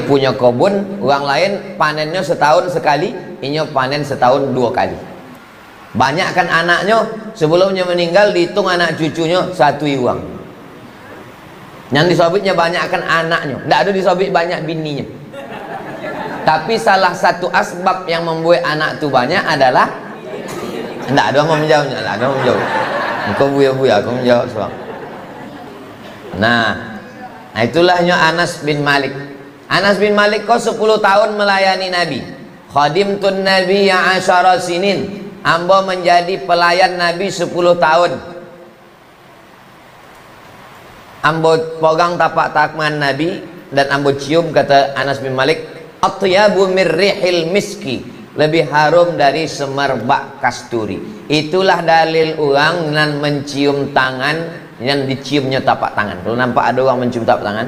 punya kebun, orang lain panennya setahun sekali, ini panen setahun 2 kali. Banyak kan anaknya, sebelumnya meninggal dihitung anak cucunya 1 uang. Yang disobitnya banyak kan anaknya, tidak ada disobit banyak bininya. Tapi salah satu asbab yang membuat anak itu banyak adalah, tidak ada mau menjawabnya, tidak ada mau menjawab. Kau buya-buya, kau menjawab soal. Nah itulahnya Anas bin Malik. Anas bin Malik kok 10 tahun melayani Nabi. Khadimtun Nabi ya 10 sinin. Ambo menjadi pelayan Nabi 10 tahun. Ambo pegang tapak tangan Nabi dan ambo cium, kata Anas bin Malik, atyabu mirrihil miski, lebih harum dari semerbak kasturi. Itulah dalil orang dan mencium tangan yang diciumnya tapak tangan. Kalau nampak ada orang mencium tapak tangan,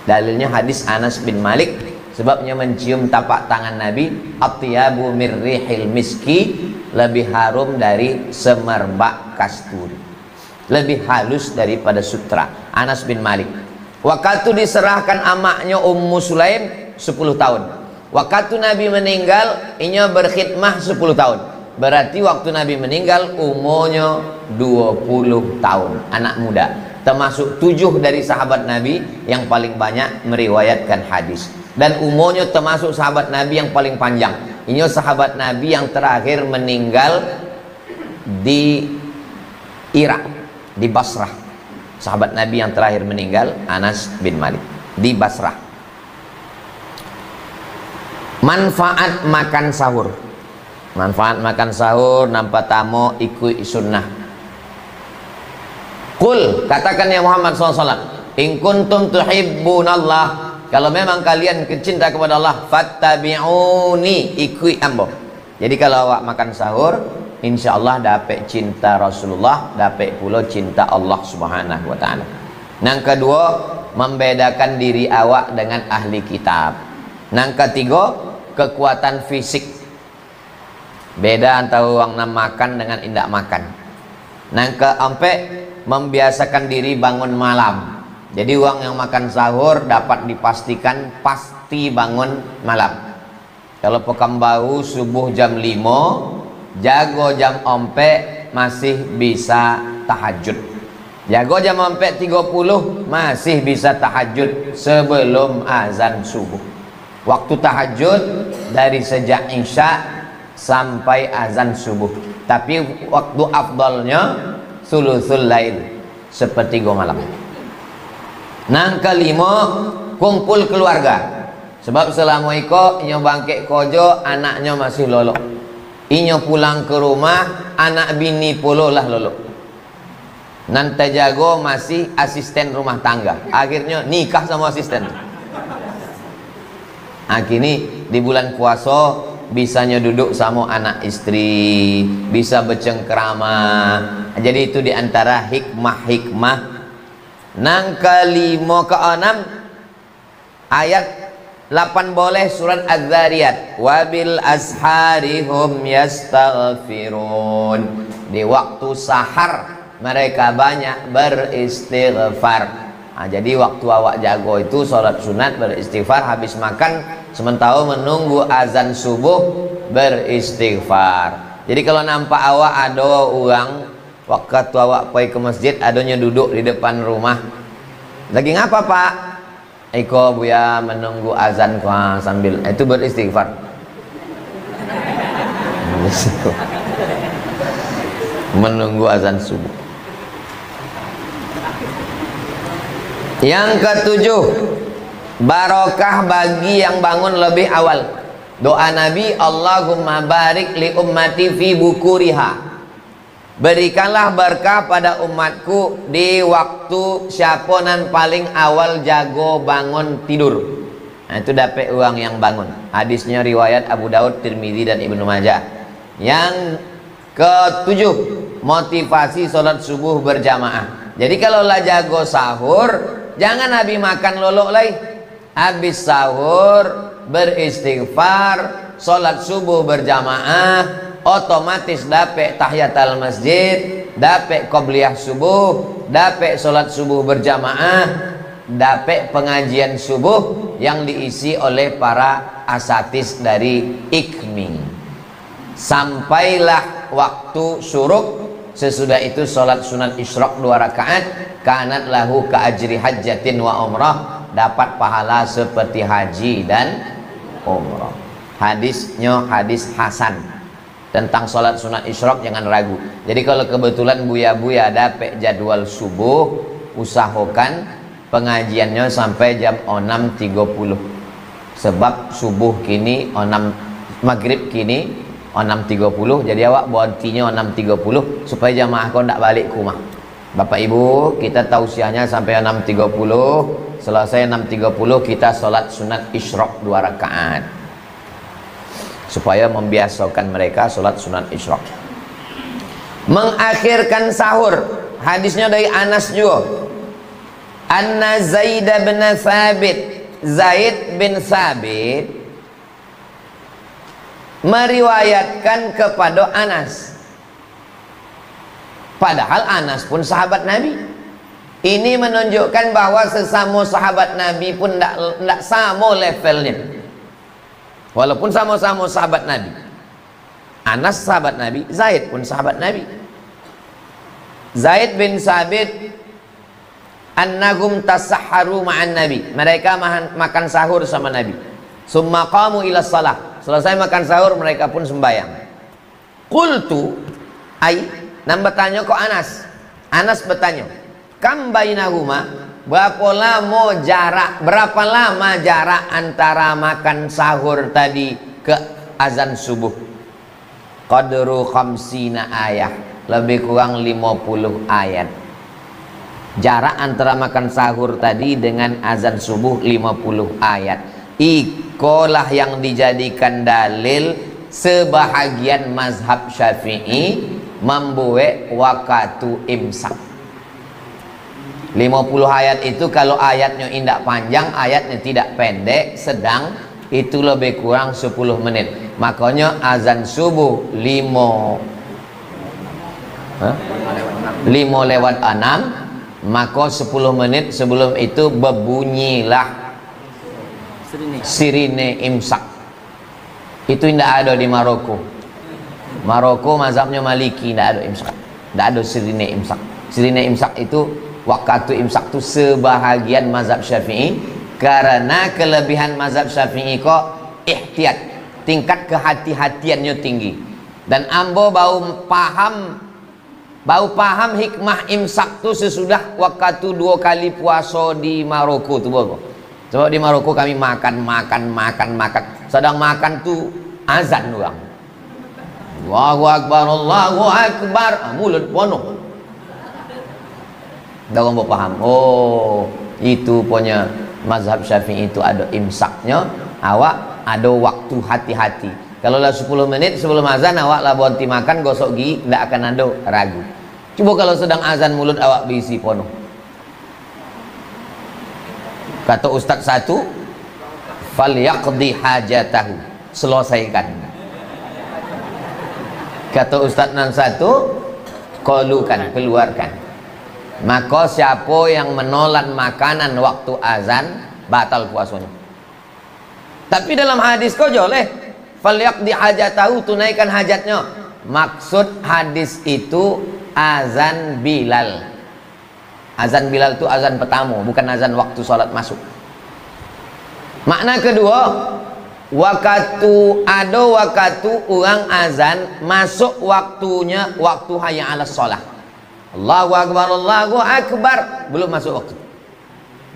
dalilnya hadis Anas bin Malik, sebabnya mencium tapak tangan Nabi, atyabu mirrihil miski, lebih harum dari semerbak kasturi, lebih halus daripada sutra. Anas bin Malik. Waktu diserahkan amaknya Ummu Sulaim 10 tahun. Waktu Nabi meninggal, inya berkhidmah 10 tahun. Berarti waktu Nabi meninggal umurnya 20 tahun, anak muda. Termasuk 7 dari sahabat Nabi yang paling banyak meriwayatkan hadis. Dan umurnya termasuk sahabat Nabi yang paling panjang. Ini sahabat Nabi yang terakhir meninggal di Irak, di Basrah. Sahabat Nabi yang terakhir meninggal Anas bin Malik di Basrah. Manfaat makan sahur. Manfaat makan sahur, nampak tamu ikut sunnah. Qul, katakan ya Muhammad SAW, in kuntum tuhibbunallah, kalau memang kalian cinta kepada Allah, fattabi'uni, ikuti ambo. Jadi kalau awak makan sahur, insya Allah dapat cinta Rasulullah, dapat pula cinta Allah Subhanahu wa ta'ala. Yang kedua, membedakan diri awak dengan ahli kitab. Yang ketiga, kekuatan fisik. Beda antara orang nak makan dengan tidak makan. Yang keempat, membiasakan diri bangun malam. Jadi orang yang makan sahur dapat dipastikan pasti bangun malam. Kalau Pekanbaru subuh jam 5, jago jam 4 masih bisa tahajud. Jago jam 4.30 masih bisa tahajud sebelum azan subuh. Waktu tahajud dari sejak isya sampai azan subuh. Tapi waktu afdalnya sulusul lail, sepertiga malam. Nang kelima, kumpul keluarga. Sebab selama iko inyo bangkit kojo, anaknya masih lolok. Inyo pulang ke rumah, anak bini puluh lah lolok. Nanti jago masih asisten rumah tangga. Akhirnya nikah sama asisten. Akhirnya di bulan puasa bisanya duduk sama anak istri, bisa bercengkrama. Jadi itu diantara hikmah-hikmah. Nang kelima keenam, ayat 18 surat Az-Zariyat, wabil asharihum yastaghfirun. Di waktu sahar mereka banyak beristighfar. Jadi waktu awak jago itu sholat sunat beristighfar, habis makan sementara menunggu azan subuh beristighfar. Jadi kalau nampak awak ada orang waktu awak pergi ke masjid, adanya duduk di depan rumah, lagi ngapa pak? Iko buya menunggu azan sambil itu beristighfar. Menunggu azan subuh. Yang ketujuh, barokah bagi yang bangun lebih awal. Doa Nabi, Allahumma barik li ummati fi bukuriha. Berikanlah berkah pada umatku di waktu siaponan paling awal jago bangun tidur. Nah, itu dapat orang yang bangun. Hadisnya riwayat Abu Daud, Tirmidzi dan Ibnu Majah. Yang ketujuh, motivasi sholat subuh berjamaah. Jadi kalau lah jago sahur, jangan habis makan lolok lagi. Habis sahur beristighfar, sholat subuh berjamaah, otomatis dapat tahiyatul masjid, dapat qobliyah subuh, dapat sholat subuh berjamaah. dapat pengajian subuh yang diisi oleh para asatis dari IKMI. Sampailah waktu syuruk, sesudah itu sholat sunat isyraq 2 rakaat, kanat lahu ka ajri hajjatin wa umrah, dapat pahala seperti haji dan umrah. Hadisnya hadis hasan. Tentang sholat sunat isyraq jangan ragu. Jadi kalau kebetulan buya-buya dapat jadwal subuh, usahakan pengajiannya sampai jam 6.30. Sebab subuh kini 6, maghrib kini 6.30, jadi awak berhentinya 6.30 supaya jamaah kau tidak balik ke rumah. Bapak Ibu, kita tausiahnya sampai 6.30. Selesai 6.30 kita sholat sunat isyraq 2 rakaat, supaya membiasakan mereka sholat sunat isyraq. Mengakhirkan sahur, hadisnya dari Anas juga. Anna Zaid bin Thabit, Zaid bin Thabit meriwayatkan kepada Anas, padahal Anas pun sahabat Nabi. Ini menunjukkan bahwa sesama sahabat Nabi pun tidak sama levelnya, walaupun sama-sama sahabat Nabi. Anas sahabat Nabi, Zaid pun sahabat Nabi. Zaid bin Sabit, annahum tasahharu ma'an Nabi, mereka makan sahur sama Nabi. Summa qamu ila shalah, selesai makan sahur mereka pun sembahyang. Qultu ai, nan bertanya kok Anas. Anas bertanya, kam bainahuma, berapa lama jarak antara makan sahur tadi ke azan subuh? Qadru khamsina ayat, lebih kurang 50 ayat. Jarak antara makan sahur tadi dengan azan subuh 50 ayat. Ikolah yang dijadikan dalil sebahagian mazhab Syafi'i membuat waktu imsak. 50 ayat itu kalau ayatnya indah panjang, ayatnya tidak pendek, sedang, itu lebih kurang 10 menit. Makanya azan subuh 5:06, maka 10 menit sebelum itu berbunyilah sirine imsak. Itu tidak ada di Maroko. Maroko mazhabnya Maliki, tidak ada imsak, tidak ada sirine imsak. Sirine imsak itu, waktu imsak itu sebahagian mazhab Syafi'i, karena kelebihan mazhab Syafi'i kok ihtiyat, tingkat kehati-hatiannya tinggi. Dan ambo bau paham hikmah imsak itu sesudah waktu 2 kali puasa di Maroko tuh bogo. Coba di Maroko kami makan, sedang makan tuh azan doang. Allahu Akbar, Allahu Akbar, mulut penuh. Dah orang paham. Oh, itu punya mazhab Syafi'i itu ada imsaknya. Awak ada waktu hati-hati. Kalau lah 10 menit sebelum azan awak lah berhenti makan, gosok gigi, tidak akan ada ragu. Coba kalau sedang azan mulut awak berisi penuh. Kata ustaz satu, falyaqdi hajatahu, selesaikan. Kata ustaz nan satu, qalukan, keluarkan. Maka siapa yang menolak makanan waktu azan, batal puasanya. Tapi dalam hadis kau joleh, falyaqdi hajatahu, tunaikan hajatnya. Maksud hadis itu azan Bilal. Azan Bilal itu azan pertama, bukan azan waktu sholat masuk. Makna kedua, waktu orang azan masuk waktunya, waktu hayya 'alas shalah. Allahu Akbar, Allahu Akbar, belum masuk waktu.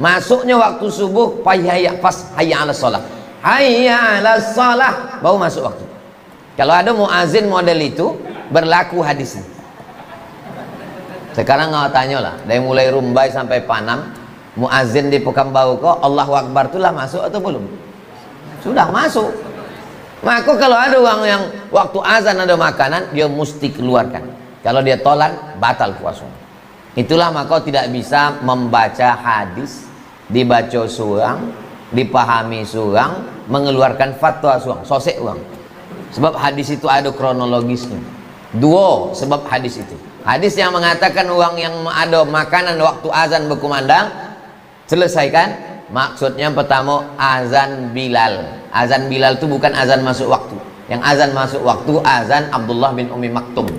Masuknya waktu subuh pas hayya 'alas shalah. Hayya 'alas shalah baru masuk waktu. Kalau ada muazin model itu, berlaku hadis ini. Sekarang nggak tanya lah, dari mulai Rumbai sampai Panam, muazin di Pekanbaru kok Allahu Akbar itulah masuk atau belum? Sudah masuk. Maka kalau ada orang yang waktu azan ada makanan, dia mesti keluarkan. Kalau dia tolak, batal puasa. Itulah maka tidak bisa membaca hadis, dibaca surang, dipahami surang, mengeluarkan fatwa surang, sosek uang. Sebab hadis itu ada kronologisnya. 2 sebab hadis itu. Hadis yang mengatakan orang yang ada makanan waktu azan berkumandang, Selesaikan. Maksudnya pertama azan Bilal. Azan Bilal itu bukan azan masuk waktu. Yang azan masuk waktu azan Abdullah bin Umi Maktum.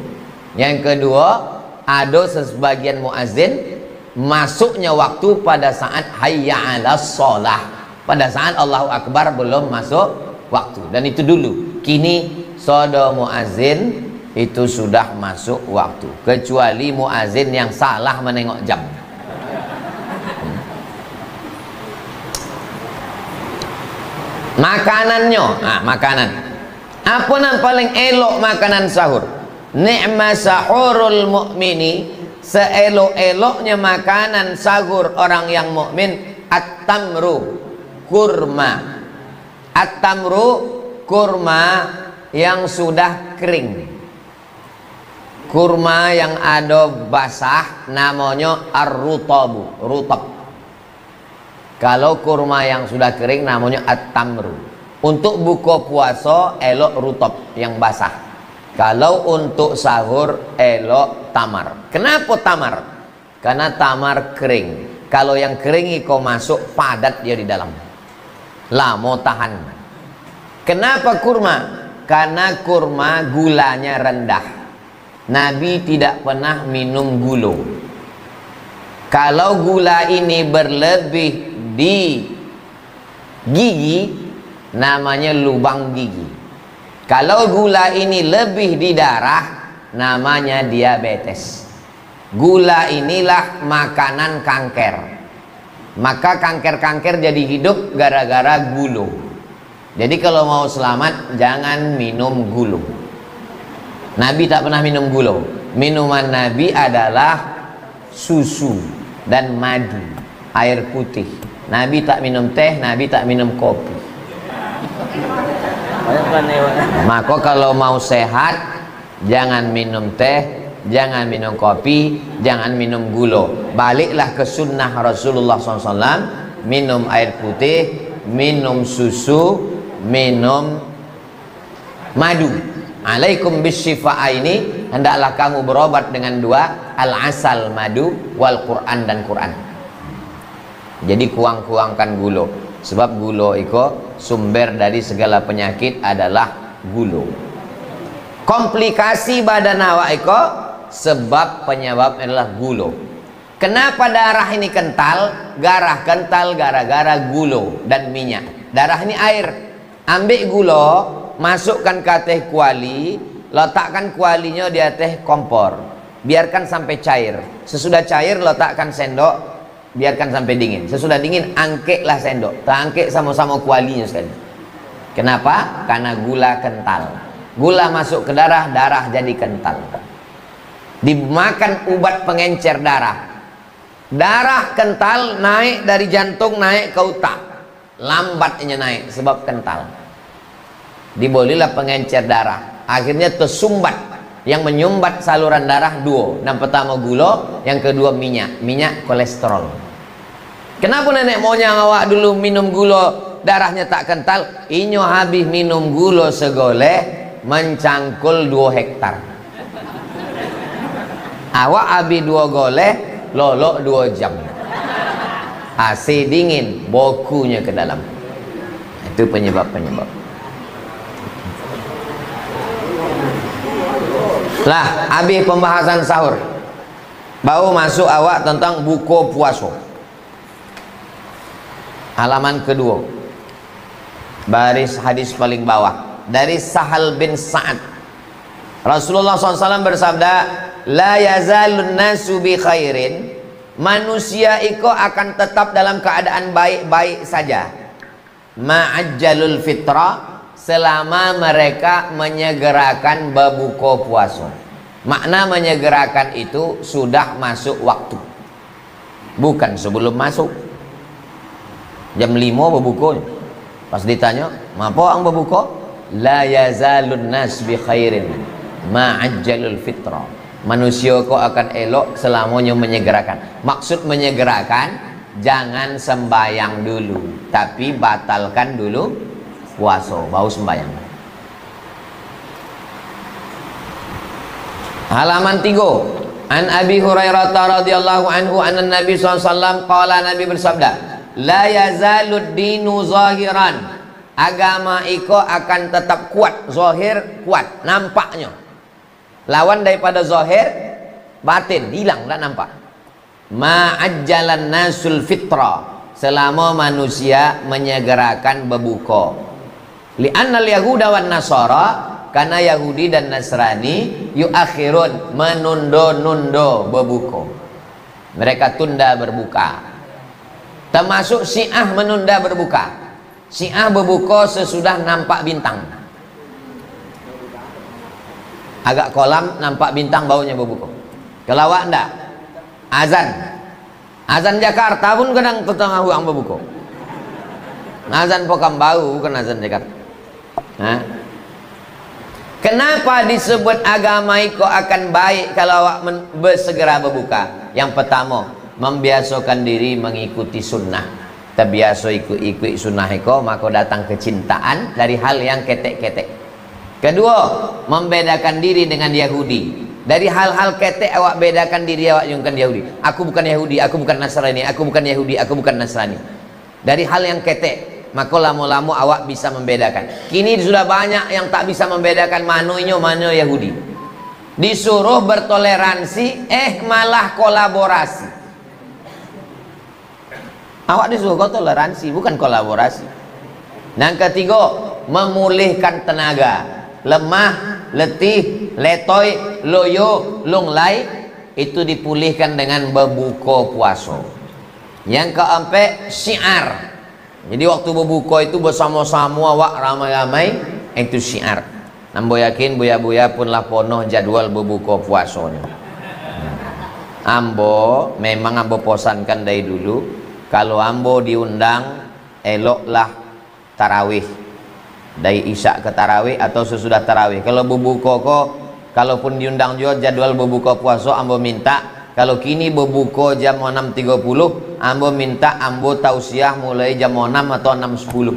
Yang kedua, ada sebagian muazin masuknya waktu pada saat hayya 'alas shalah. Pada saat Allahu Akbar belum masuk waktu. Dan itu dulu. Kini sodo muazin itu sudah masuk waktu. Kecuali muazin yang salah menengok jam. Makanannya, makanan. Apa yang paling elok makanan sahur? Ni'ma sahurul mu'mini, seelok-eloknya makanan sahur orang yang mukmin at-tamru, kurma. At-tamru, kurma yang sudah kering. Kurma yang ada basah namanya ar-rutabu, rutab. Kalau kurma yang sudah kering namanya at-tamru. Untuk buka puasa elok rutab yang basah. Kalau untuk sahur elok tamar. Kenapa tamar? Karena tamar kering. Kalau yang kering itu masuk padat dia di dalam. Lama tahan. Kenapa kurma? Karena kurma gulanya rendah. Nabi tidak pernah minum gula. Kalau gula ini berlebih di gigi namanya lubang gigi. Kalau gula ini lebih di darah namanya diabetes. Gula inilah makanan kanker. Maka kanker-kanker jadi hidup gara-gara gula. Jadi kalau mau selamat jangan minum gula. Nabi tak pernah minum gula. Minuman Nabi adalah susu dan madu, air putih. Nabi tak minum teh, Nabi tak minum kopi. Maka kalau mau sehat, jangan minum teh, jangan minum kopi, jangan minum gula. Baliklah ke sunnah Rasulullah SAW. Minum air putih, minum susu, minum madu. Alaikum bisyifa'a ini, hendaklah kamu berobat dengan dua, al-asal madu wal Quran dan Quran. Jadi kuang-kuangkan gula. Sebab gula itu sumber dari segala penyakit adalah gula. Komplikasi badan awak itu sebab penyebab adalah gula. Kenapa darah ini kental? Darah kental gara-gara gula dan minyak. Darah ini air. Ambil gula, masukkan ke teh kuali, letakkan kualinya di atas kompor. Biarkan sampai cair. Sesudah cair letakkan sendok, biarkan sampai dingin. Sesudah dingin angkeklah sendok, terangkek sama-sama kualinya sekali. Kenapa? Karena gula kental. Gula masuk ke darah, darah jadi kental. Dimakan ubat pengencer darah. Darah kental naik dari jantung naik ke otak. Lambatnya naik sebab kental. Dibolilah pengencer darah. Akhirnya tersumbat. Yang menyumbat saluran darah dua. Yang pertama gula, yang kedua minyak. Minyak kolesterol. Kenapa nenek moyang awak dulu minum gula darahnya tak kental? Inyo habis minum gula segoleh mencangkul 2 hektar. Awak habis 2 goleh lolok 2 jam. AC dingin, bokunya ke dalam. Itu penyebab-penyebab. Lah, habis pembahasan sahur. Baru masuk awak tentang buka puasa. Halaman kedua. Baris hadis paling bawah. Dari Sahal bin Sa'ad. Rasulullah SAW bersabda, la yazalun nasu bi khairin. Manusia itu akan tetap dalam keadaan baik-baik saja. Ma'ajjalul fitrah, selama mereka menyegerakan berbuka puasa. Makna menyegerakan itu sudah masuk waktu, bukan sebelum masuk. Jam 5 berbuka. Pas ditanya, "Apa ang berbuka?" La yazalun nas bi khairin ma'ajjalul fitrah. Manusia kok akan elok selamanya menyegerakan. Maksud menyegerakan, jangan sembayang dulu, tapi batalkan dulu puasa, baru sembayang. Halaman 3. An Abi Hurairah radhiyallahu anhu anna Nabi SAW qala, Nabi bersabda, la yazalud dinu zahiran, agama iko akan tetap kuat, zahir kuat, nampaknya. Lawan daripada zahir, batin, hilang, tak nampak. Ma'ajjalan nasul fitra, selama manusia menyegerakan berbuka. Li'annal yahuda wan nasara, karena Yahudi dan Nasrani yuakhirun, menunda-nunda berbuka. Mereka tunda berbuka. Termasuk Syiah menunda berbuka. Syiah berbuka sesudah nampak bintang. Agak kolam nampak bintang baunya berbuka. Kalau awak enggak, azan Jakarta pun kadang tetangga orang berbuka. Azan Pekanbaru bukan azan Jakarta. Hah? Kenapa disebut agama itu akan baik kalau awak bersegera berbuka? Yang pertama, membiasakan diri mengikuti sunnah. Terbiasa ikut sunnah itu, maka datang kecintaan dari hal yang ketek-ketek. Kedua, membedakan diri dengan Yahudi. Dari hal-hal ketek awak bedakan diri awak dengan Yahudi. Aku bukan Yahudi, aku bukan Nasrani, aku bukan Yahudi, aku bukan Nasrani. Dari hal yang ketek, maka lama-lama awak bisa membedakan. Kini sudah banyak yang tak bisa membedakan mana Yahudi. Disuruh bertoleransi, malah kolaborasi. Awak disuruh toleransi, bukan kolaborasi. Dan ketiga, memulihkan tenaga. Lemah, letih, letoy, loyo, lunglai, itu dipulihkan dengan berbuka puasa. Yang keempat, syiar. Jadi waktu berbuka itu bersama-sama awak ramai-ramai, itu syiar. Nambo yakin buya-buya pun lah ponoh jadwal berbuka puasanya. Ambo memang ambo posankan dari dulu, kalau ambo diundang eloklah tarawih, dari isya ke tarawih atau sesudah tarawih. Kalau berbuka kok, kalaupun diundang juga jadwal berbuka puasa, ambo minta. Kalau kini berbuka jam 6.30, ambo minta ambo tausiah mulai jam 6 atau 6.10.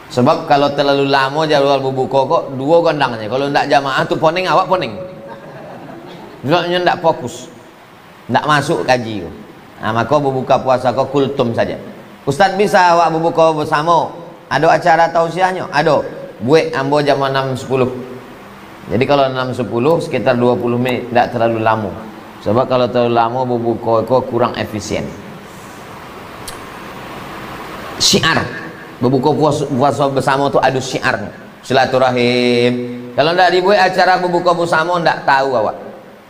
Sebab kalau terlalu lama jadwal berbuka kok, dua gondangnya. Kalau tidak jamaah tuh poning, awak poning. Sebabnya tidak fokus, tidak masuk kaji. Nah, maka berbuka puasa kok kultum saja. Ustaz, bisa awak berbuka bersama? Ada acara tausiahnya? Ada. Buat ambo jam 6.10. Jadi kalau 6.10 sekitar 20 menit, tidak terlalu lama. Sebab kalau terlalu lama berbuka kok kurang efisien. Syiar, berbuka puasa bersama itu ada syiarnya, silaturahim. Kalau tidak dibuat acara berbuka bersama, tidak tahu awak.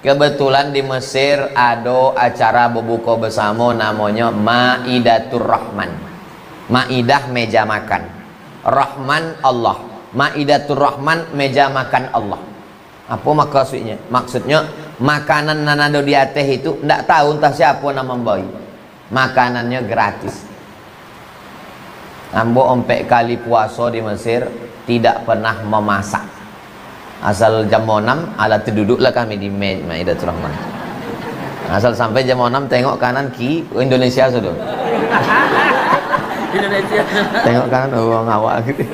Kebetulan di Mesir ada acara berbuka bersama namanya Maidatur Rahman. Maidah, meja makan. Rahman, Allah. Maidatur Rahman, meja makan Allah. Apa maksudnya? Maksudnya makanan nanado di atas itu tidak tahu entah siapa nama membawa. Makanannya gratis. Ambo ompek kali puasa di Mesir tidak pernah memasak. Asal jam 6 alat duduklah kami di Maidatur Rahman. Asal sampai jam 6 tengok kanan kiri Indonesia sudah. Indonesia. Tengok kanan orang awak gitu.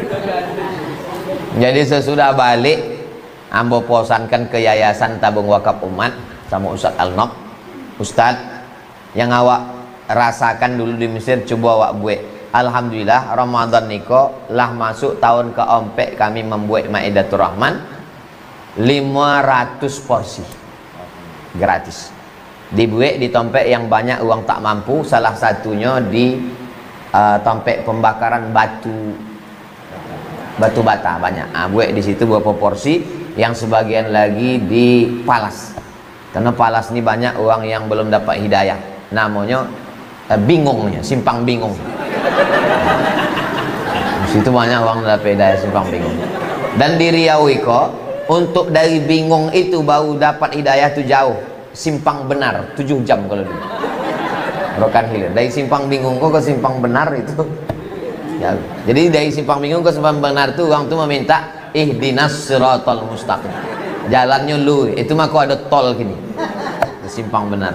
Jadi sesudah balik ambo posankan ke Yayasan Tabung Wakaf Umat sama Ustadz Al-Nob. Ustadz, yang awak rasakan dulu di Mesir coba awak buat. Alhamdulillah Ramadan niko lah masuk tahun keempat kami membuat Maidatur Rahman 500 porsi gratis. Dibuat di tempat yang banyak uang tak mampu, salah satunya di tempat pembakaran batu bata banyak. Buat di situ beberapa porsi, yang sebagian lagi di Palas. Karena Palas ini banyak orang yang belum dapat hidayah. Namanya bingungnya, simpang bingung. Di situ banyak orang dapat hidayah simpang bingung. Dan di Riau Iko, untuk dari bingung itu baru dapat hidayah itu jauh. Simpang benar 7 jam kalau dulu. Rokan Hilir. Dari simpang bingung kok ke simpang benar itu. Ya. Jadi dari simpang bingung ke simpang benar itu orang tuh meminta ihdinas siratal mustaqim. Jalannya lu, itu mah kok ada tol gini. Simpang benar.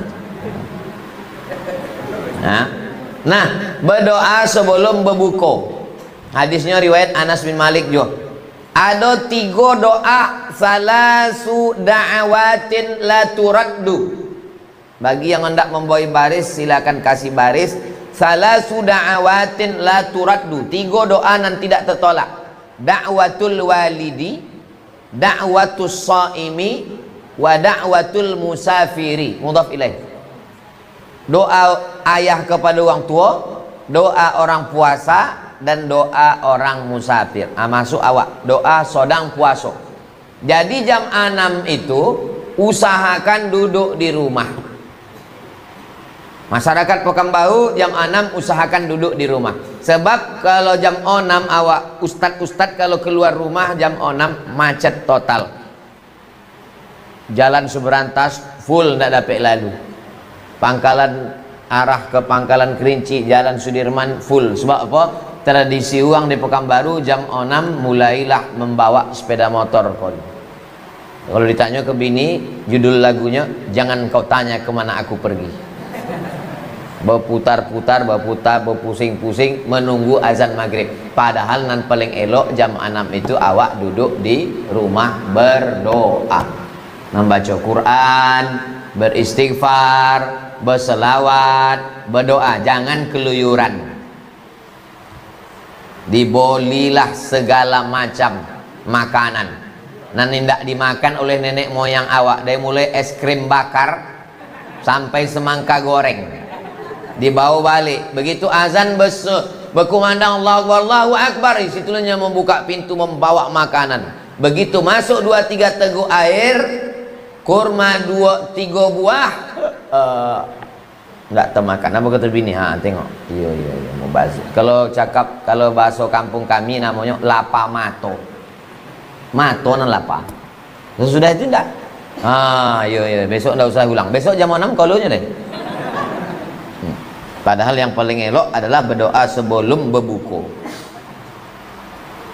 Nah, berdoa sebelum berbuka. Hadisnya riwayat Anas bin Malik juga. Ada 3 doa, salasu da'awatin la turaddu. Bagi yang hendak membawa baris silakan kasih baris. Salasu da'awatin la turaddu. 3 doa yang tidak tertolak. Da'watul walidi, da'watus shaimi, wa da'watul musafiri. Mudhaf ilaih. Doa ayah kepada orang tua, doa orang puasa, dan doa orang musafir. Masuk awak doa sedang puasa. Jadi jam 6 itu usahakan duduk di rumah. Masyarakat Pekanbaru jam 6 usahakan duduk di rumah. Sebab kalau jam 6 awak ustad kalau keluar rumah jam 6 macet total. Jalan Seberantas full tidak dapat lalu. Pangkalan arah ke Pangkalan Kerinci, Jalan Sudirman full. Sebab apa? Tradisi uang di Pekanbaru jam 6 mulailah membawa sepeda motor. Kalau ditanya ke bini, judul lagunya jangan kau tanya kemana aku pergi. Berputar-putar, berpusing-pusing menunggu azan maghrib. Padahal nan paling elok jam 6 itu awak duduk di rumah berdoa, membaca Quran, beristighfar, berselawat, berdoa. Jangan keluyuran. Dibolilah segala macam makanan nan tidak dimakan oleh nenek moyang awak, dari mulai es krim bakar sampai semangka goreng dibawa balik. Begitu azan berkumandang Allahu Akbar, disitulah membuka pintu membawa makanan. Begitu masuk 2-3 teguk air, kurma 2-3 buah, nggak termakan. Apa kata bini? Tengok. Iya mau bazir. Kalau cakap, kalau bahasa kampung kami namanya lapa mato. Mato nan lapa. Sesudah itu enggak. Iya besok enggak usah ulang. Besok jam 6 kolonya deh. Padahal yang paling elok adalah berdoa sebelum berbuka.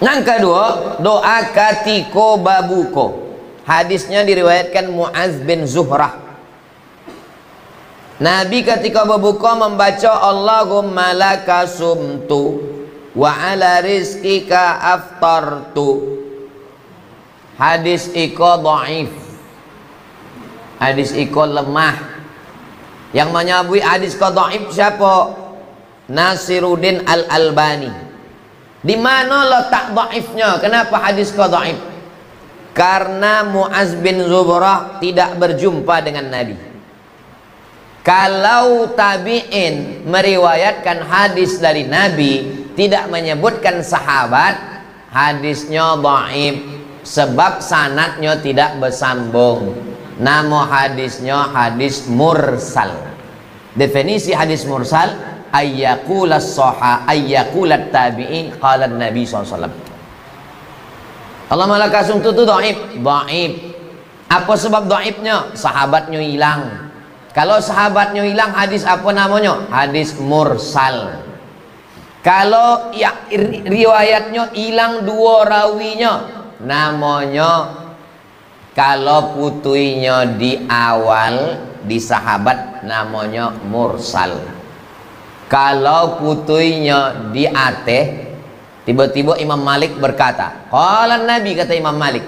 Yang kedua, doa katiko babuko. Hadisnya diriwayatkan Muaz bin Zuhrah. Nabi ketika berbuka membaca Allahumma laka sumtu wa ala rizkika aftartu. Hadis iko dhaif. Hadis iko lemah. Yang menyabui hadis iko dhaif siapa? Nasiruddin Al-Albani. Di mana letak dhaifnya? Kenapa hadis iko dhaif? Karena Muaz bin Zuhrah tidak berjumpa dengan Nabi. Kalau tabi'in meriwayatkan hadis dari Nabi tidak menyebutkan sahabat, hadisnya dhaif sebab sanadnya tidak bersambung. Nama hadisnya hadis mursal. Definisi hadis mursal, ayyaqulas ayyaqulat tabi'i qala Nabi SAW. Allahumma laka sumtu itu dhaif. Apa sebab dhaifnya? Sahabatnya hilang. Kalau sahabatnya hilang, hadis apa namanya? Hadis mursal. Kalau ya, riwayatnya hilang 2 rawinya, namanya, kalau putuinya di awal di sahabat, namanya mursal. Kalau putuinya di ateh, tiba-tiba Imam Malik berkata, qala Nabi, kata Imam Malik,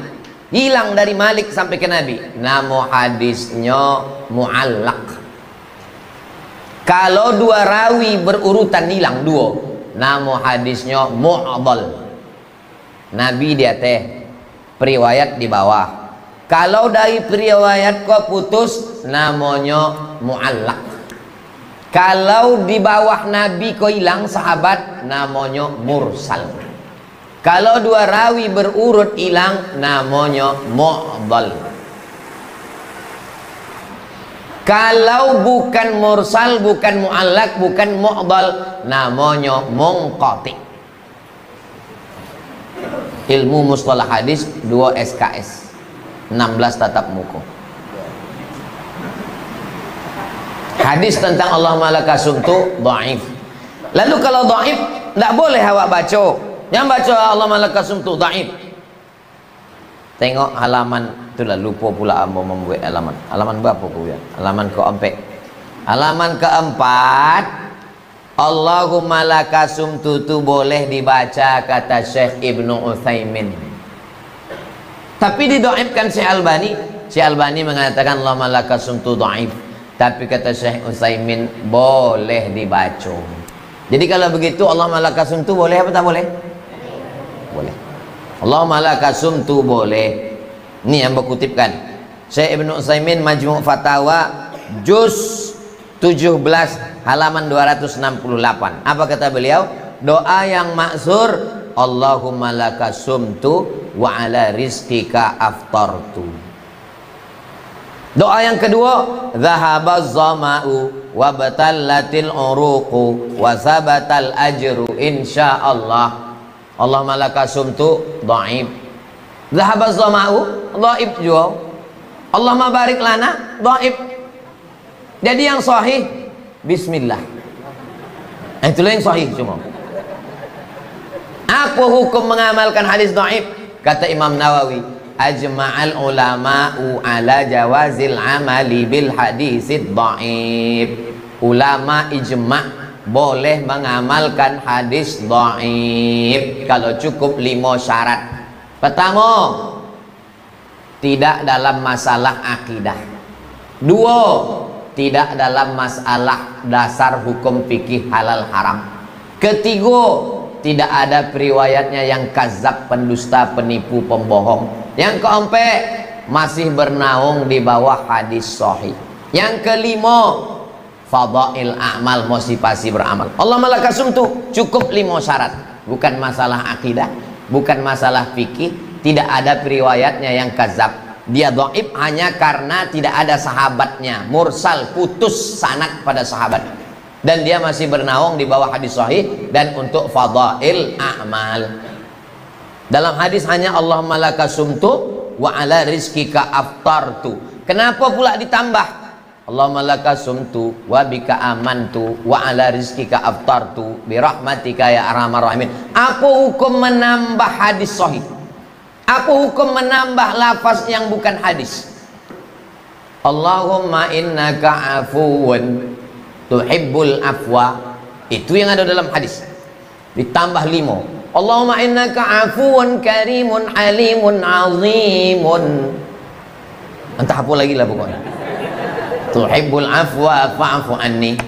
hilang dari Malik sampai ke Nabi, nama hadisnya mu'allaq. Kalau 2 rawi berurutan hilang 2, nama hadisnya mu'adhal. Nabi dia teh periwayat di bawah. Kalau dari periwayat kau putus, namanya mu'allaq. Kalau di bawah Nabi kau hilang sahabat, namanya mursal. Kalau 2 rawi berurut hilang, namanya mu'dhal. Kalau bukan mursal, bukan mu'allaq, bukan mu'dhal, namanya munqati. Ilmu mustalah hadis 2 SKS, 16 tatap muka. Hadis tentang Allahumma laka sumtu dhaif. Lalu kalau dhaif, tidak boleh awak baca. Yang baca Allahumma laka sumtu dhaif. Tengok halaman, itulah lupa pula ambo membuat halaman. Halaman berapa kau ya? Halaman ke-4. Halaman ke-4. Allahumma laka sumtu tu boleh dibaca kata Syekh Ibnu Utsaimin. Tapi didoaibkan Syekh Albani. Syekh Albani mengatakan Allahumma laka sumtu dhaif. Tapi kata Syekh Utsaimin boleh dibaca. Jadi kalau begitu Allahumma laka sumtu boleh apa tak boleh? Boleh. Allahumma laka sumtu boleh. Ini yang berkutipkan Syekh Ibnu Utsaimin Majmu' Fatawa juz 17 halaman 268. Apa kata beliau? Doa yang maksur Allahumma laka sumtu wa ala rizqika aftartu. Doa yang kedua, dhahabaz zama'u wa batallatil uruqu wa sabatal ajru insyaallah. Allahumma laka sumtu dhaif. Dhahabaz zama'u dhaif juga. Allahumma barik lana dhaif. Jadi yang sahih bismillah. Itulah yang sahih cuma. Apa hukum mengamalkan hadis dhaif? Kata Imam Nawawi, ajma'al ulama'u ala jawazil amali bil hadisid dhaif. Ulama ijma' boleh mengamalkan hadis dhaif kalau cukup 5 syarat. Pertama, tidak dalam masalah akidah. 2, tidak dalam masalah dasar hukum fikih halal haram. Ketiga, tidak ada periwayatnya yang kazab, pendusta, penipu, pembohong. Yang keempat, masih bernaung di bawah hadis sahih. Yang kelima, fadail a'mal, motivasi beramal. Allahumma laka sumtu, cukup 5 syarat. Bukan masalah akidah, bukan masalah fikih, tidak ada periwayatnya yang kazab. Dia dhaif hanya karena tidak ada sahabatnya, mursal, putus sanad pada sahabat. Dan dia masih bernaung di bawah hadis sahih. Dan untuk fadail a'mal, dalam hadis hanya Allahumma laka sumtu wa ala rizqika aftartu. Kenapa pula ditambah Allahumma laka sumtu wa bika amantu wa ala rizqika aftartu bi rahmatika ya arhamar rahimin? Apa hukum menambah hadis sahih? Apa hukum menambah lafaz yang bukan hadis? Allahumma innaka afuwun tuhibbul afwa, itu yang ada dalam hadis. Ditambah 5, Allahumma innaka afuwun karimun alimun azimun. Entah apa lagi lah pokoknya. Tuhibbul afwa fa'fu anni.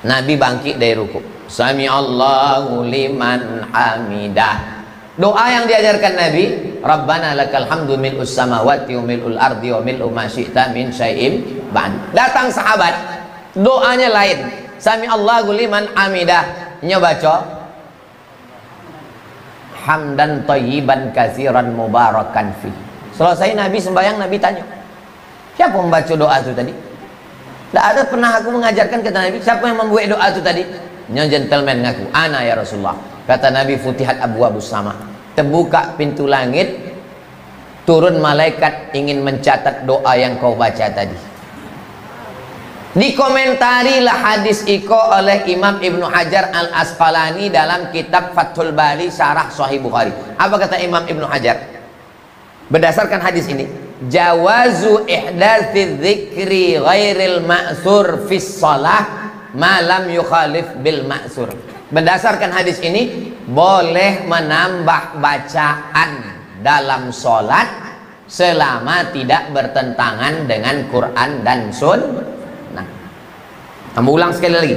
Nabi bangkit dari ruku, sami Allahu liman hamidah. Doa yang diajarkan Nabi, Rabbana lakal hamdu mil'us samawati wa mil'ul ardi wa mil'u ma syi'ta min syai'in ba'd. Datang sahabat, doanya lain, sami Allahu liman hamidah. Nya baca hamdan thayyiban katsiran mubarakan fi. Selesai Nabi sembahyang, Nabi tanya, siapa membaca doa itu tadi? Tidak ada pernah aku mengajarkan, kata Nabi. Siapa yang membuat doa itu tadi? Nya gentleman ngaku, ana ya Rasulullah. Kata Nabi, futihat abwabus sama, terbuka pintu langit, turun malaikat ingin mencatat doa yang kau baca tadi. Dikomentarilah hadis iko oleh Imam Ibnu Hajar Al-Asqalani dalam kitab Fathul Bari Syarah Sahih Bukhari. Apa kata Imam Ibnu Hajar berdasarkan hadis ini? Jawazu ihdatsi dzikri ghairil ma'sur fis shalah ma lam yukhalif bil ma'sur. Berdasarkan hadis ini, boleh menambah bacaan dalam sholat selama tidak bertentangan dengan Quran dan Sunnah. Kamu ulang sekali lagi.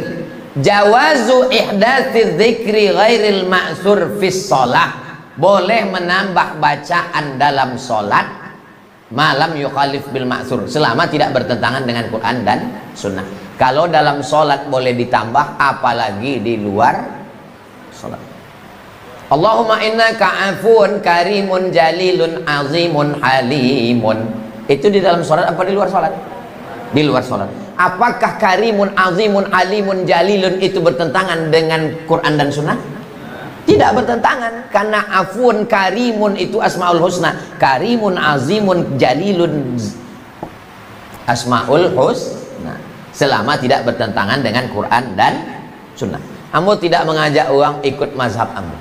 Jawazu ihdatsi dzikri ghairil ma'sur fis shalah, boleh menambah bacaan dalam sholat malam yukhalif bil ma'sur, selama tidak bertentangan dengan Quran dan Sunnah. Kalau dalam sholat boleh ditambah, apalagi di luar sholat. Allahumma innaka afuun karimun jalilun azimun halimun. Itu di dalam sholat apa di luar sholat? Di luar sholat. Apakah karimun azimun halimun jalilun itu bertentangan dengan Quran dan Sunnah? Tidak bertentangan, karena afuun karimun itu asmaul husna, karimun azimun jalilun asmaul husna, selama tidak bertentangan dengan Quran dan Sunnah. Ambo tidak mengajak orang ikut mazhab ambo.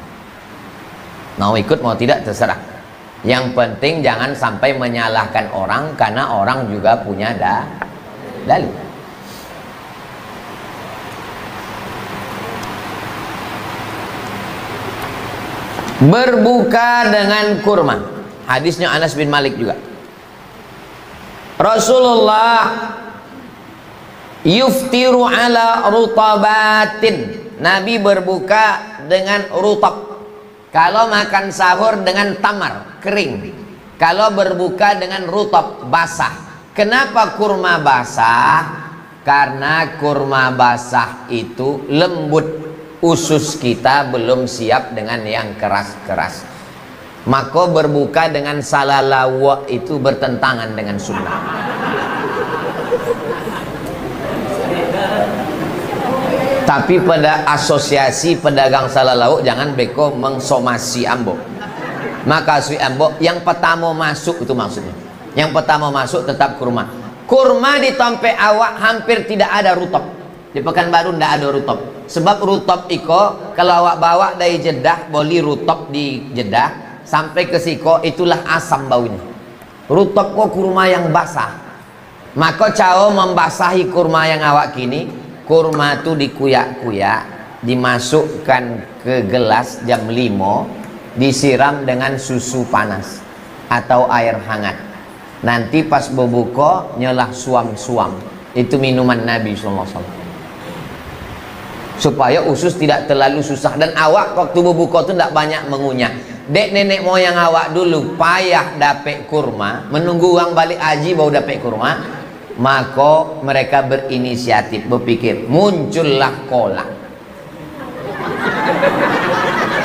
Mau ikut mau tidak terserah. Yang penting jangan sampai menyalahkan orang, karena orang juga punya dalil. Berbuka dengan kurma. Hadisnya Anas bin Malik juga. Rasulullah yuftiru ala rutabatin. Nabi berbuka dengan rutab. Kalau makan sahur dengan tamar, kering. Kalau berbuka dengan rutab, basah. Kenapa kurma basah? Karena kurma basah itu lembut. Usus kita belum siap dengan yang keras-keras. Maka berbuka dengan salalawa itu bertentangan dengan sunnah. Tapi pada asosiasi pedagang salalawa jangan beko mengsomasi ambo. Maka sui ambo yang pertama masuk itu maksudnya. Yang pertama masuk tetap kurma. Kurma di tempe awak hampir tidak ada rutab. Di Pekanbaru tidak ada rutab. Sebab rutab iko kalau awak bawa dari Jeddah, beli rutab di Jeddah sampai ke siko itulah asam baunya. Rutab kok kurma yang basah. Maka cao membasahi kurma yang awak kini, kurma itu dikuyak-kuyak, dimasukkan ke gelas jam 5, disiram dengan susu panas atau air hangat. Nanti pas berbuka nyelah suam-suam. Itu minuman Nabi SAW. Supaya usus tidak terlalu susah. Dan awak waktu berbuka itu tidak banyak mengunyah. Dek nenek moyang awak dulu payah dapet kurma, menunggu uang balik haji baru dapet kurma. Maka mereka berinisiatif, berpikir muncullah kolak.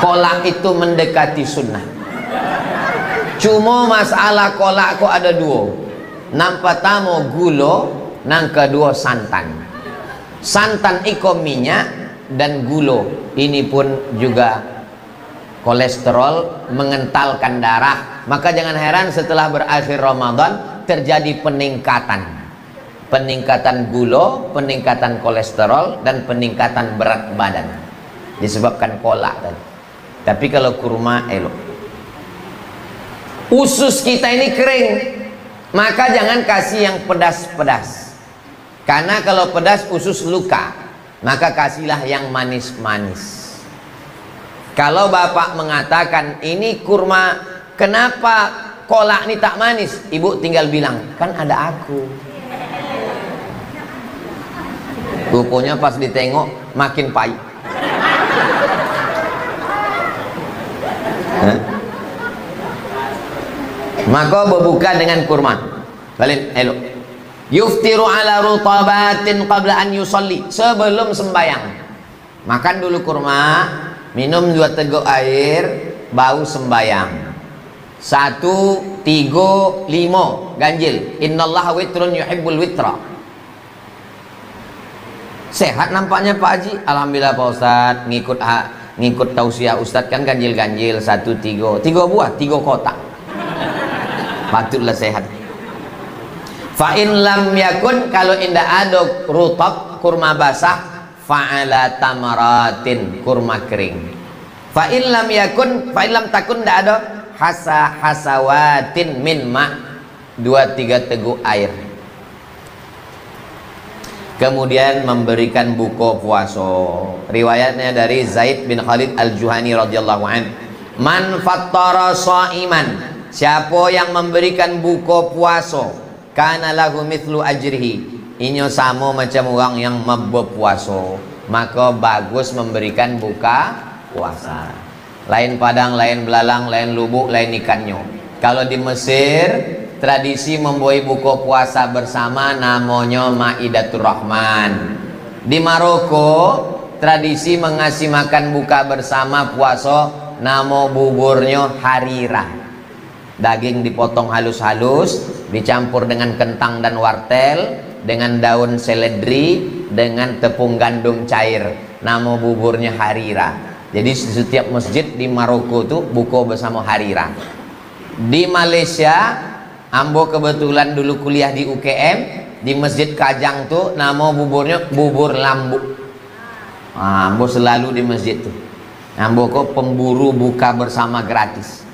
Kolak itu mendekati sunnah. Cuma masalah kolak kok ada dua. Yang pertama gula, yang kedua santan. Santan iko minyak dan gula ini pun juga kolesterol, mengentalkan darah. Maka jangan heran setelah berakhir Ramadan terjadi peningkatan gula, peningkatan kolesterol, dan peningkatan berat badan disebabkan kolak tadi. Tapi kalau kurma elok. Usus kita ini kering, maka jangan kasih yang pedas-pedas, karena kalau pedas usus luka. Maka kasihlah yang manis-manis. Kalau bapak mengatakan ini kurma, kenapa kolak ini tak manis? Ibu tinggal bilang, kan ada aku. Rupanya pas ditengok makin pahit. Maka berbuka dengan kurma. Balik elok. Yuftiru ala rutabatin qabla an yusalli. Sebelum sembayang makan dulu kurma, minum 2 teguk air, bau sembayang. 1, 3, 5 ganjil. Innallaha witrun yuhibbul witra. Sehat nampaknya Pak Haji. Alhamdulillah Pak Ustadz. Ngikut tausiah Ustadz kan ganjil-ganjil 1, 3 buah, 3 kotak. Patutlah sehat. Fa in lam yakun, kalau indah ada rutab kurma basah, fa'ala tamaratin, kurma kering. Fa in lam yakun, fa in lam takun, tidak ada hasawatin min ma, 2-3 teguk air. Kemudian memberikan buka puasa. Riwayatnya dari Zaid bin Khalid al-Juhani radhiyallahu anhu. Man fattara shaiman, siapa yang memberikan buka puasa, kana lahu mithlu ajrihi, inyo sama macam orang yang berpuasa. Maka bagus memberikan buka puasa. Lain padang, lain belalang, lain lubuk, lain ikannya. Kalau di Mesir tradisi membuat buka puasa bersama namanya Maidatur Rahman. Di Maroko tradisi mengasih makan buka bersama puasa, nama buburnya harira. Daging dipotong halus-halus, dicampur dengan kentang dan wortel, dengan daun seledri, dengan tepung gandum cair. Nama buburnya harira. Jadi setiap masjid di Maroko tuh buka bersama harira. Di Malaysia, ambo kebetulan dulu kuliah di UKM, di Masjid Kajang tuh nama buburnya bubur lambu. Ambo selalu di masjid tuh. Ambo kok pemburu buka bersama gratis.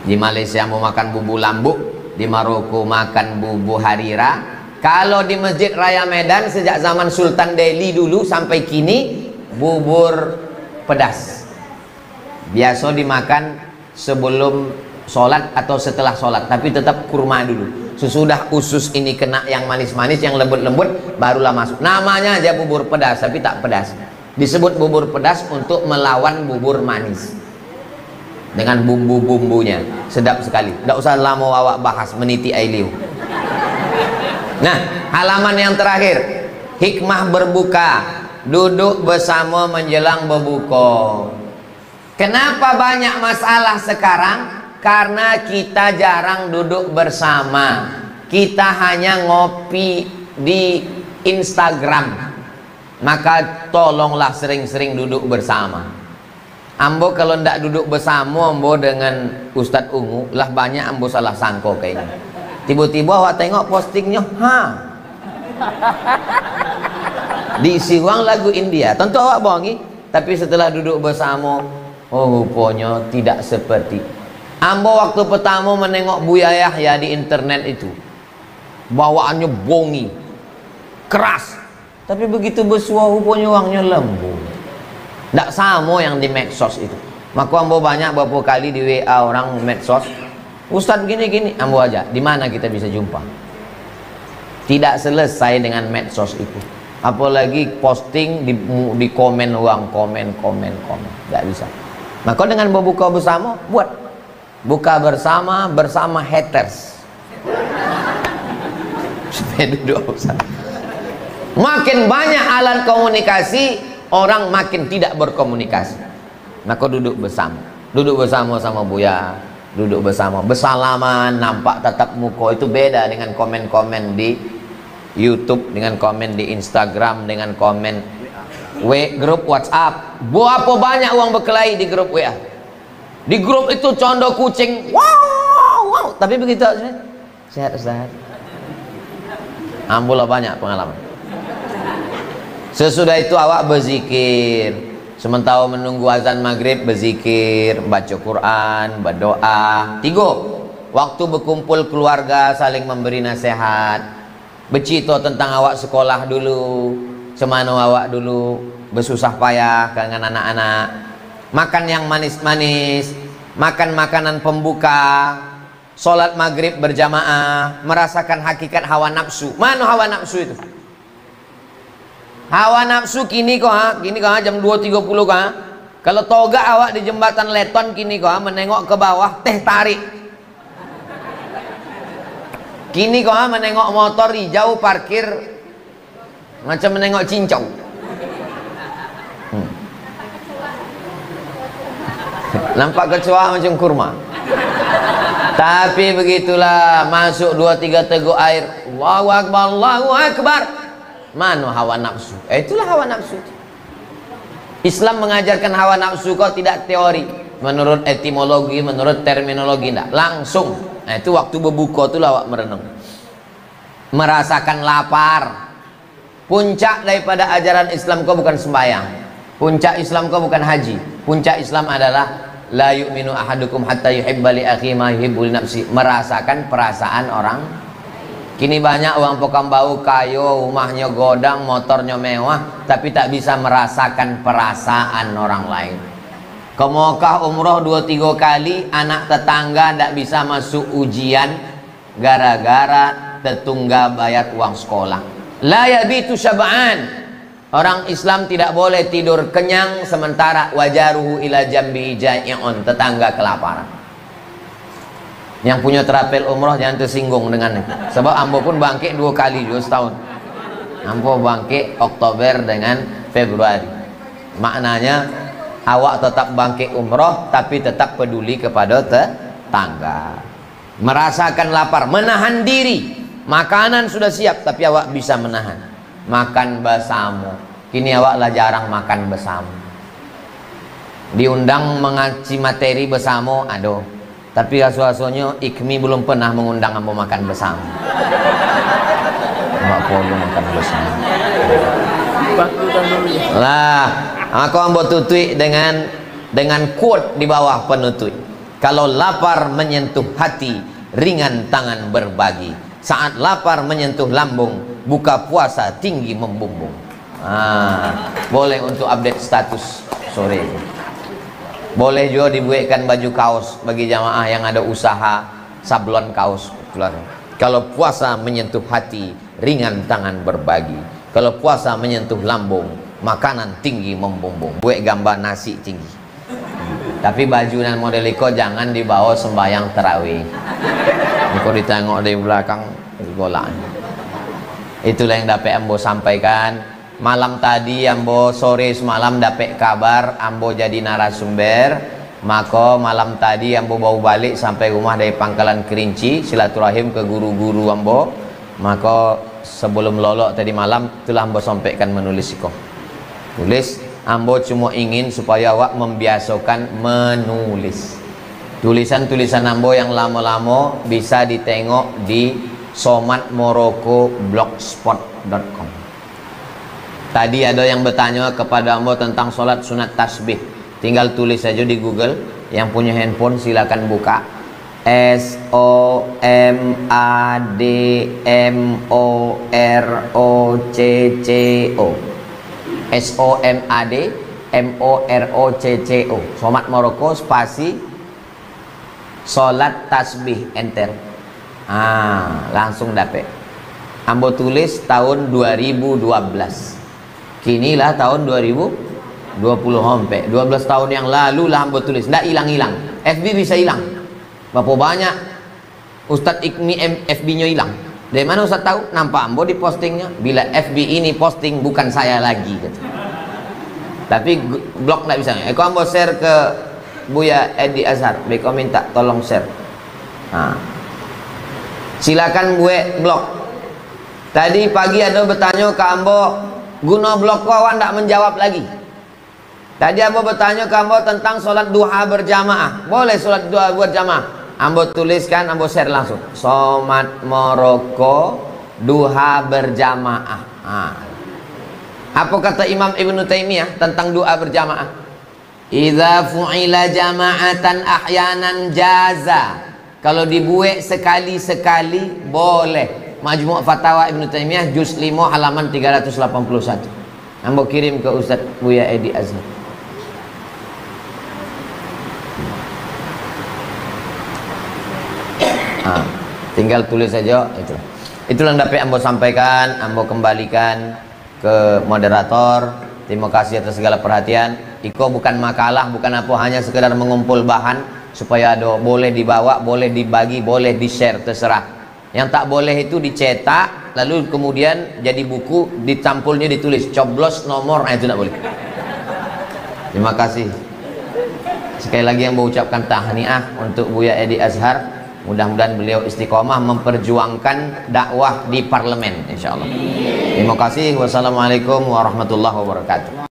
Di Malaysia mau makan bubu lambu, di Maroko makan bubu harira. Kalau di Masjid Raya Medan sejak zaman Sultan Delhi dulu sampai kini bubur pedas. Biasa dimakan sebelum sholat atau setelah sholat, tapi tetap kurma dulu. Sesudah usus ini kena yang manis-manis, yang lembut-lembut, barulah masuk. Namanya aja bubur pedas, tapi tak pedas. Disebut bubur pedas untuk melawan bubur manis. Dengan bumbu-bumbunya, sedap sekali. Tidak usah lama awak bahas, meniti ailiu. Nah, halaman yang terakhir, hikmah berbuka, duduk bersama menjelang berbuka. Kenapa banyak masalah sekarang? Karena kita jarang duduk bersama. Kita hanya ngopi di Instagram. Maka tolonglah sering-sering duduk bersama. Ambo kalau ndak duduk bersama ambo dengan Ustadz Ungu, lah banyak ambo salah sangko kayaknya. Tiba-tiba awak tengok postingnya, diisi uang lagu India. Tentu awak bohongi, tapi setelah duduk bersama, oh rupanya tidak seperti. Ambo waktu pertama menengok Buya Yahya di internet itu, bawaannya bongi, keras, tapi begitu bersuah rupanya uangnya lembut. Tidak sama yang di medsos itu. Maka ambo banyak beberapa kali di WA orang medsos, Ustadz gini-gini, ambo aja, di mana kita bisa jumpa? Tidak selesai dengan medsos itu. Apalagi posting di komen uang, komen, nggak bisa. Maka dengan berbuka bersama, buat buka bersama haters. Supaya duduk bersama. Makin banyak alat komunikasi, orang makin tidak berkomunikasi. Maka duduk bersama sama Buya, duduk bersama, bersalaman, nampak tatap muka, itu beda dengan komen-komen di YouTube, dengan komen di Instagram, dengan komen grup WhatsApp. Berapa banyak uang berkelahi di grup WA. Di grup itu condo kucing, wow. Tapi begitu, sehat Ustaz. Ambulah banyak pengalaman. Sesudah itu awak berzikir, sementara menunggu azan maghrib berzikir, baca Quran, berdoa. 3, waktu berkumpul keluarga saling memberi nasihat, bercerita tentang awak sekolah dulu, semana awak dulu bersusah payah dengan anak-anak, makan yang manis-manis, makan makanan pembuka, sholat maghrib berjamaah, merasakan hakikat hawa nafsu. Mana hawa nafsu itu? Hawa nafsu kini kok jam 2.30 kalau toga awak di jembatan Leton kini kok menengok ke bawah teh tarik. Kini kok menengok motor hijau parkir macam menengok cincau. Nampak kecoa macam kurma. Tapi begitulah, masuk 2-3 teguk air, Allahu Akbar, Allahu Akbar. Mana hawa nafsu? Itulah hawa nafsu. Islam mengajarkan hawa nafsu kau tidak teori, menurut etimologi, menurut terminologi, tidak langsung. Nah, itu waktu berbuka itu awak merenung, merasakan lapar. Puncak daripada ajaran Islam kau bukan sembahyang, puncak Islam kau bukan haji. Puncak Islam adalah la yu'minu ahadukum hatta yuhibba li akhihi ma yuhibbu li nafsi, merasakan perasaan orang. Kini banyak orang Pekambau kayo, rumahnya godang, motornya mewah, tapi tak bisa merasakan perasaan orang lain. Ke Mekah umroh 2-3 kali, anak tetangga tak bisa masuk ujian gara-gara tetungga bayar uang sekolah. La yabitu syab'an. Orang Islam tidak boleh tidur kenyang sementara wajaruhu ila jambi jai'un, tetangga kelaparan. Yang punya terapel umroh jangan tersinggung dengan itu. Sebab ambo pun bangkit 2 kali juga setahun. Ambo bangkit Oktober dengan Februari. Maknanya awak tetap bangkit umroh tapi tetap peduli kepada tetangga. Merasakan lapar, menahan diri. Makanan sudah siap tapi awak bisa menahan. Makan bersama. Kini awak lah jarang makan bersama. Diundang mengaji materi bersama, aduh. Tapi rasul-rasulnya IKMI belum pernah mengundang ambo makan bersama. Enggak perlu makan bersama. Lah, aku ambo tutui dengan quote di bawah penutui. Kalau lapar menyentuh hati, ringan tangan berbagi. Saat lapar menyentuh lambung, buka puasa tinggi membumbung. Boleh untuk update status sore. Boleh juga dibuatkan baju kaos bagi jamaah yang ada usaha sablon kaos. Kalau puasa menyentuh hati, ringan tangan berbagi. Kalau puasa menyentuh lambung, makanan tinggi membumbung. Buat gambar nasi tinggi. Tapi baju dan model iko jangan dibawa sembahyang tarawih. Kau ditengok dari belakang golak. Itulah yang dapat ambo sampaikan. Malam tadi ambo sore semalam dapat kabar ambo jadi narasumber. Maka malam tadi ambo bawa balik sampai rumah dari Pangkalan Kerinci, silaturahim ke guru-guru ambo. Maka sebelum lolok tadi malam itulah ambo sampaikan menulis iko. Tulis, ambo cuma ingin supaya awak membiasakan menulis. Tulisan-tulisan ambo yang lama-lama bisa ditengok di somatmoroko.blogspot.com. Tadi ada yang bertanya kepada ambo tentang sholat sunat tasbih. Tinggal tulis saja di Google. Yang punya handphone silakan buka. SOMADMOROCCO. SOMADMOROCCO. Somat Moroko spasi sholat tasbih, enter. Langsung dapet. Ambo tulis tahun 2012. Kinilah tahun 2020 sampai 12 tahun yang lalu lah ambo tulis. Nggak hilang-hilang. FB bisa hilang. Berapa banyak Ustadz Ikmi FB-nya hilang. Dari mana Ustadz tahu? Nampak ambo di postingnya. Bila FB ini posting bukan saya lagi gitu. Tapi blog nggak bisa. Aku ambo share ke Buya Edi Azhar. Beko minta tolong share. Silakan buat blog. Tadi pagi ada bertanya ke ambo, guna blog kau awak tidak menjawab lagi. Tadi ambo bertanya ke ambo tentang sholat duha berjamaah. Boleh sholat duha berjamaah? Ambo tuliskan, ambo share langsung. Somat Moroko duha berjamaah. Apa kata Imam Ibnu Taimiyah tentang doa berjamaah? Idza fu'ila jama'atan ahyanan jaza. Kalau dibuat sekali-sekali boleh. Majmu' Fatawa Ibnu Taimiyah juz 5 halaman 381. Ambo kirim ke Ustadz Buya Edi Azhar. Tinggal tulis saja itu. Itulah yang dapat ambo sampaikan, ambo kembalikan ke moderator. Terima kasih atas segala perhatian. Iko bukan makalah, bukan apa, hanya sekedar mengumpul bahan supaya ada, boleh dibawa, boleh dibagi, boleh di-share, terserah. Yang tak boleh itu dicetak lalu kemudian jadi buku, ditampulnya ditulis coblos nomor, itu tak boleh. Terima kasih. Sekali lagi yang mengucapkan tahniah untuk Buya Edi Azhar. Mudah-mudahan beliau istiqomah memperjuangkan dakwah di parlemen insyaallah. Terima kasih. Wassalamualaikum warahmatullahi wabarakatuh.